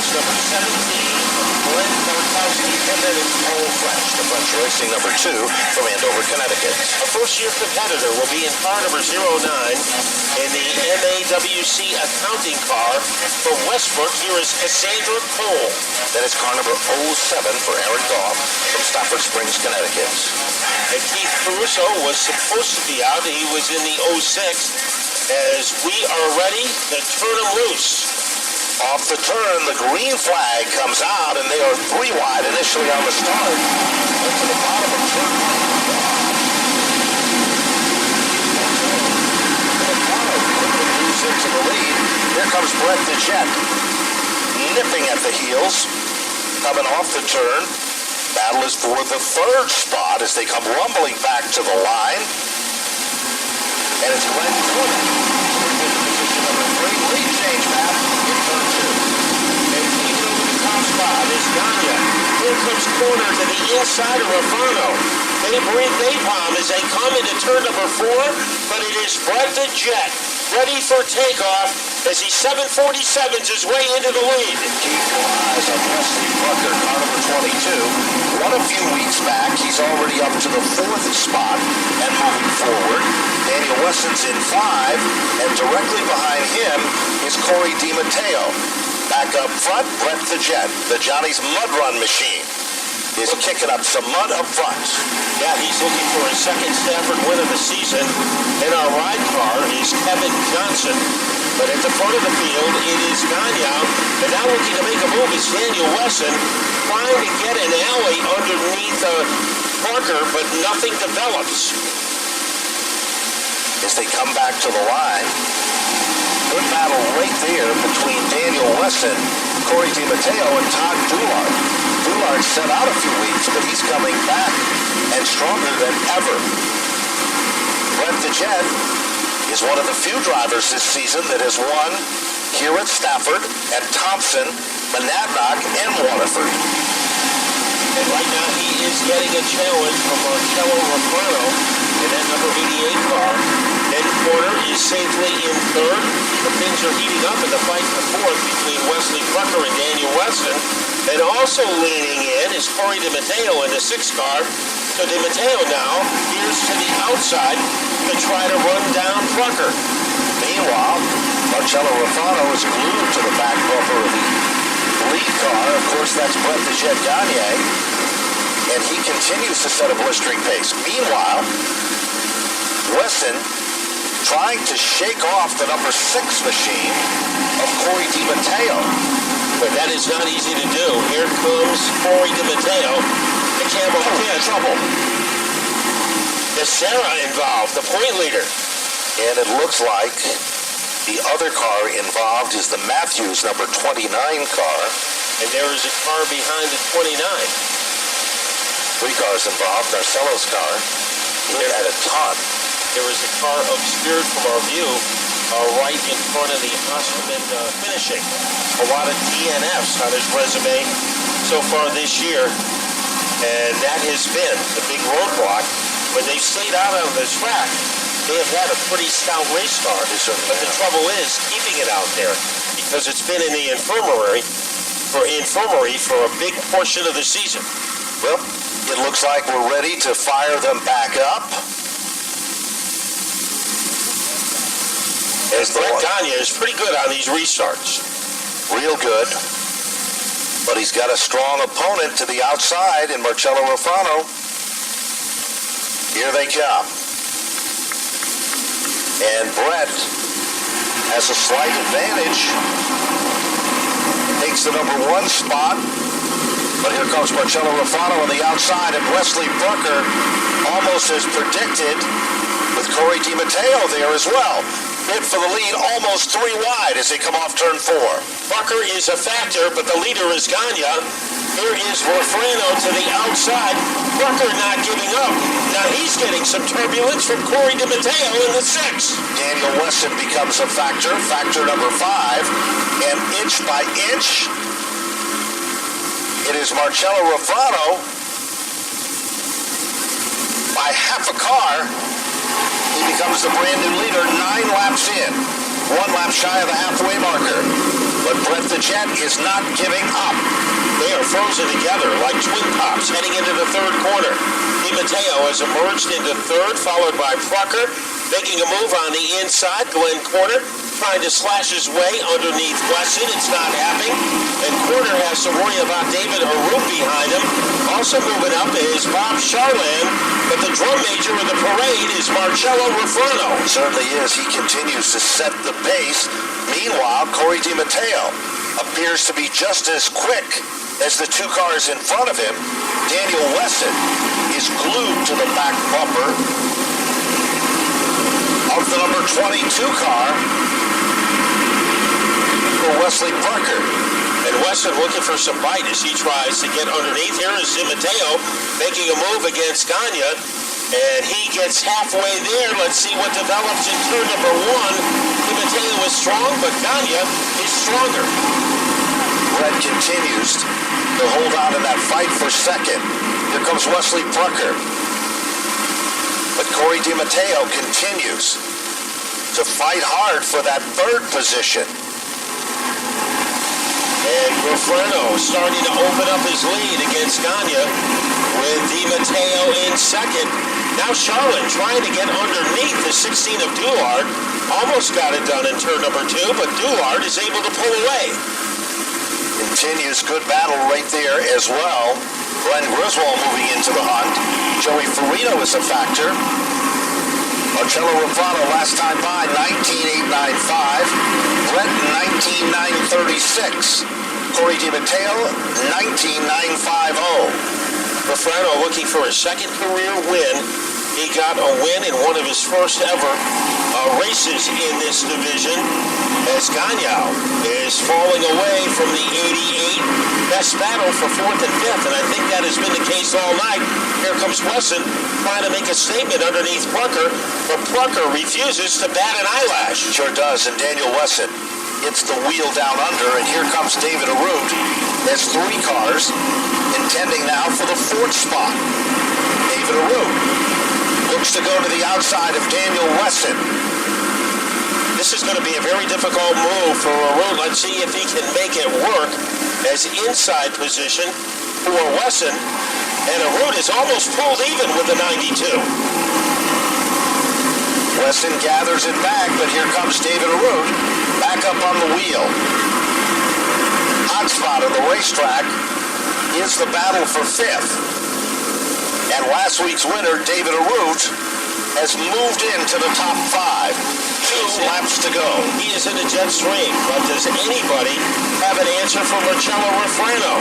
starts number 17, Glenn Markowski, and then it's Paul French, the French Racing number 2 from Andover, Connecticut. A first-year competitor will be in car number 09 in the MAWC accounting car for Westbrook. Here is Cassandra Cole. Then it's car number 07 for Aaron Goff from Stafford Springs, Connecticut. And Keith Caruso was supposed to be out. He was in the 06 as we are ready to turn him loose. Off the turn, the green flag comes out, and they are 3 wide initially on the start. Up to the bottom of turn 1. Moves into the lead. Here comes Brett the Jet, nipping at the heels, coming off the turn. Battle is for the 3rd spot as they come rumbling back to the line. And it's Glenn Corbin. Position number 3. Lead change map in turn 2. And taking over the top spot is Gagne. Here comes corner to the inside of Rafano. They bring napalm as they come into turn number 4, but it is Brett the Jet ready for takeoff as he 747s his way into the lead. Keep your eyes on Wesley Brucker, car number 22. Won a few weeks back. He's already up to the 4th spot and moving forward. Daniel Wesson's in 5, and directly behind him is Corey DiMatteo. Back up front, Brett the Jet, the Johnny's Mud Run machine, is kicking up some mud up front. Yeah, he's looking for his 2nd Stafford win of the season. In our ride car is Kevin Johnson. But at the front of the field, it is Gagne. And now looking to make a move is Daniel Wesson, trying to get an alley underneath Parker, but nothing develops. As they come back to the line, good battle right there between Daniel Wesson, Corey DiMatteo, and Todd Doulard. Doulard set out a few weeks, but he's coming back and stronger than ever. Brett the Jet is one of the few drivers this season that has won here at Stafford, at Thompson, Monadnock, and Waterford. And right now he is getting a challenge from Marcello Romano in that number 88 car. Then Porter is safely in 3rd. The things are heating up in the fight for 4th between Wesley Brucker and Daniel Wesson. And also leaning in is Corey DiMatteo in the 6th car. So DiMatteo now veers to the outside to try to run down Brucker. Meanwhile, Marcello Rafano is glued to the back bumper of the lead car. Of course, that's Brett the Jet Gagne. And he continues to set a blistering pace. Meanwhile, Wesson trying to shake off the number 6 machine of Corey DiMatteo. But that is not easy to do. Here comes Corey DiMatteo, the Campbell Kid. Trouble. Is Sarah involved, the point leader? And it looks like the other car involved is the Matthews number 29 car. And there is a car behind the 29. 3 cars involved. Marcello's car. He had a ton. There is a car obscured from our view right in front of the Osterman finishing. A lot of DNFs on his resume so far this year. And that has been the big roadblock. When they've stayed out on the track, they have had a pretty stout race car. But the trouble is keeping it out there because it's been in the infirmary for a big portion of the season. Well, it looks like we're ready to fire them back up. As Brett Gagne is pretty good on these restarts. Real good. But he's got a strong opponent to the outside in Marcello Rafano. Here they come. And Brett has a slight advantage. Takes the number 1 spot. But here comes Marcello Rafano on the outside, and Wesley Brucker, almost as predicted, with Corey DiMatteo there as well. Bid for the lead, almost 3 wide as they come off turn 4. Brucker is a factor, but the leader is Gagne. Here is Rafano to the outside. Brucker not giving up. Now he's getting some turbulence from Corey DiMatteo in the 6. Daniel Wesson becomes a factor number 5, and inch by inch, it is Marcello Rafano by half a car. He becomes the brand new leader 9 laps in, 1 lap shy of the halfway marker. But Brett the Jet is not giving up. They are frozen together like twin pops heading into the third quarter. DiMatteo has emerged into third, followed by Plucker, making a move on the inside. Glenn Corner trying to slash his way underneath Wesson. It's not happening. And Corner has to worry about David Arute behind him. Also moving up is Bob Charland, but the drum major of the parade is Marcello Refrano. Certainly is. He continues to set the pace. Meanwhile, Corey DiMatteo appears to be just as quick as the two cars in front of him. Daniel Wesson is glued to the back bumper of the number 22 car for Wesley Parker. And Wesson looking for some bite as he tries to get underneath. Here is DiMatteo making a move against Gagne. And he gets halfway there. Let's see what develops in turn number one. DiMatteo is strong, but Gagne is stronger. Brett continues to hold on in that fight for second. Here comes Wesley Parker. But Corey DiMatteo continues to fight hard for that third position. And Refrano starting to open up his lead against Gagne with DiMatteo in second. Now Charland trying to get underneath the 16 of Doulard. Almost got it done in turn number two, but Doulard is able to pull away. Continues good battle right there as well. Glenn Griswold moving into the hunt. Joey Farino is a factor. Marcello Refrano last time by 19.895. Brett 19.936. Corey DiMatteo 19.950. Refrano looking for a second career win. He got a win in one of his first ever races in this division as Gagne is falling away from the 88 best battle for fourth and fifth, and I think that has been the case all night. Here comes Wesson trying to make a statement underneath Plucker, but Plucker refuses to bat an eyelash. Sure does, and Daniel Wesson hits the wheel down under, and here comes David Arute. There's three cars intending now for the fourth spot. David Arute looks to go to the outside of Daniel Wesson. This is going to be a very difficult move for Arute. Let's see if he can make it work as inside position for Wesson. And Arute is almost pulled even with the 92. Wesson gathers it back, but here comes David Arute back up on the wheel. Hot spot of the racetrack is the battle for fifth. And last week's winner, David Arute, has moved into the top five. 2 laps to go. He is in a jet stream, but does anybody have an answer for Marcello Refrano?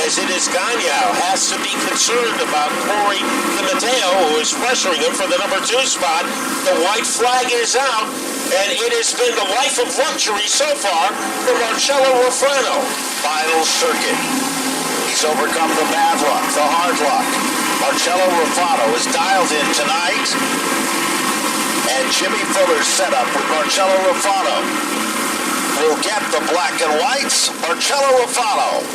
As it is Gagne has to be concerned about Corey DiMatteo, who is pressuring him for the number 2 spot. The white flag is out, and it has been the life of luxury so far for Marcello Refrano. Final circuit. He's overcome the bad luck, the hard luck. Marcello Refrano is dialed in tonight. And Jimmy Fuller's setup with Marcello Refrano will get the black and whites. Marcello Refrano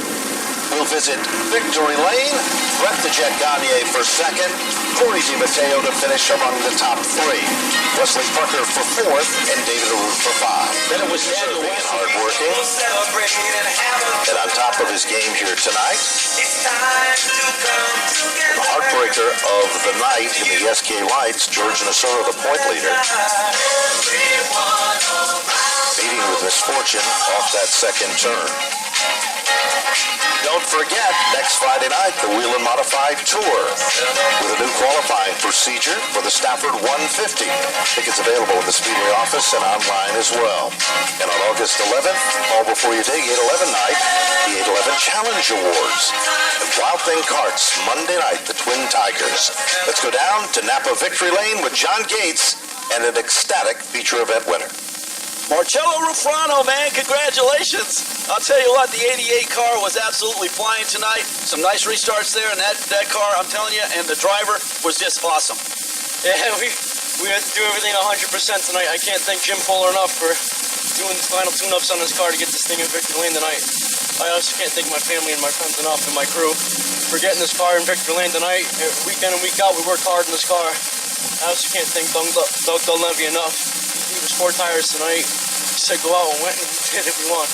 will visit Victory Lane. Brett the Jet Gagne for second. Corey DiMatteo to finish among the top 3. Wesley Parker for fourth, and David Arute for 5. Then it was Daniel Wesson, hardworking, and on top of his game here tonight. The heartbreaker of the night in the SK Lights, George Nasoro, the point leader, meeting with misfortune off that second turn. Don't forget, next Friday night, the Whelen Modified Tour with a new qualifying procedure for the Stafford 150. Tickets available at the Speedway office and online as well. And on August 11th, All Before You Dig 811 night, the 811 Challenge Awards. And Wild Thing Karts, Monday night, the Twin Tigers. Let's go down to Napa Victory Lane with John Gates and an ecstatic feature event winner. Marcello Refrano, man, congratulations. I'll tell you what, the 88 car was absolutely flying tonight. Some nice restarts there in that car, I'm telling you, and the driver was just awesome. Yeah, we had to do everything 100% tonight. I can't thank Jim Fuller enough for doing the final tune-ups on this car to get this thing in Victory Lane tonight. I also can't thank my family and my friends enough and my crew for getting this car in Victory Lane tonight. Week in and week out, we worked hard in this car. I also can't thank Doug Dunleavy enough. He was 4 tires tonight. He said go out and win, and we did it. We won.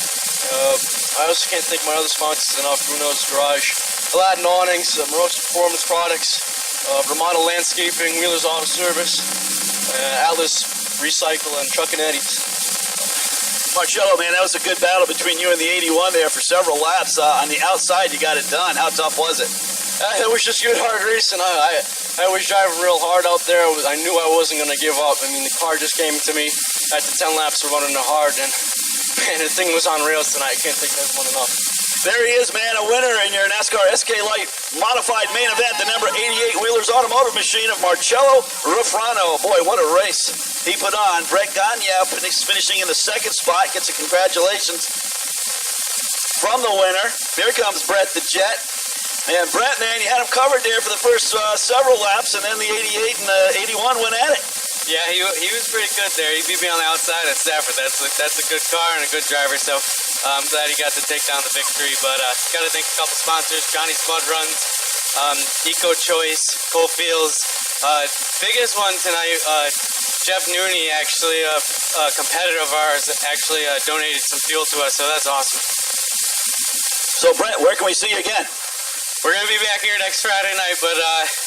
I also can't thank my other sponsors enough. Bruno's Garage, Aladdin Awnings, Morosa Performance Products, Vermont Landscaping, Wheeler's Auto Service, Atlas Recycle, and Chuck and Eddie's. Marcello, man, that was a good battle between you and the 81 there for several laps. On the outside, you got it done. How tough was it? It was just good, hard racing. I was driving real hard out there. I knew I wasn't going to give up. I mean, the car just came to me after 10 laps of running it hard, and man, the thing was on rails tonight. I can't thank everyone enough. There he is, man, a winner in your NASCAR SK Light Modified main event, the number 88 Wheeler's Automotive Machine of Marcello Ruffrano. Boy, what a race he put on. Brett Gagne finishing in the second spot, gets a congratulations from the winner. Here comes Brett the Jet. And Brett, man, you had him covered there for the first several laps, and then the 88 and the 81 went at it. Yeah, he was pretty good there. He beat me on the outside at Stafford. That's a good car and a good driver, so I'm glad he got to take down the victory. But got to thank a couple sponsors, Johnny Spud Runs, Eco Choice, Coalfields. Biggest one tonight, Jeff Nooney, actually a competitor of ours, actually donated some fuel to us, so that's awesome. So, Brett, where can we see you again? We're going to be back here next Friday night, but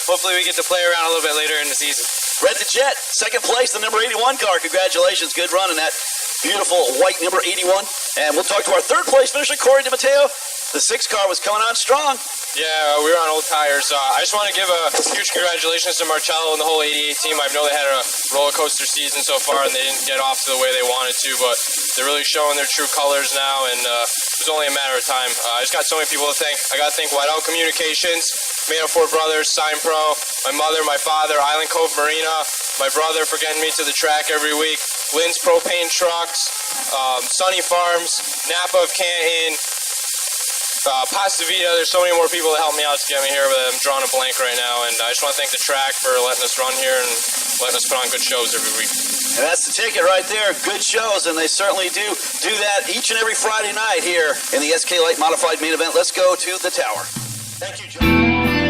hopefully we get to play around a little bit later in the season. Brett the Jet, second place, the number 81 car. Congratulations. Good run in that beautiful white number 81. And we'll talk to our third place finisher, Corey DiMatteo. The 6 car was coming on strong. Yeah, we were on old tires. I just want to give a huge congratulations to Marcello and the whole 88 team. I know they had a roller coaster season so far, and they didn't get off to the way they wanted to, but they're really showing their true colors now, and it was only a matter of time. I just got so many people to thank. I got to thank Whiteout Communications, Mayo Ford Brothers, Sign Pro, my mother, my father, Island Cove Marina, my brother for getting me to the track every week, Lynn's Propane Trucks, Sunny Farms, Napa of Canton, Pasta Vita. There's so many more people that helped me out to get me here, but I'm drawing a blank right now. And I just want to thank the track for letting us run here and letting us put on good shows every week. And that's the ticket right there. Good shows, and they certainly do that each and every Friday night here in the SK Light Modified main event. Let's go to the tower. Thank you, John.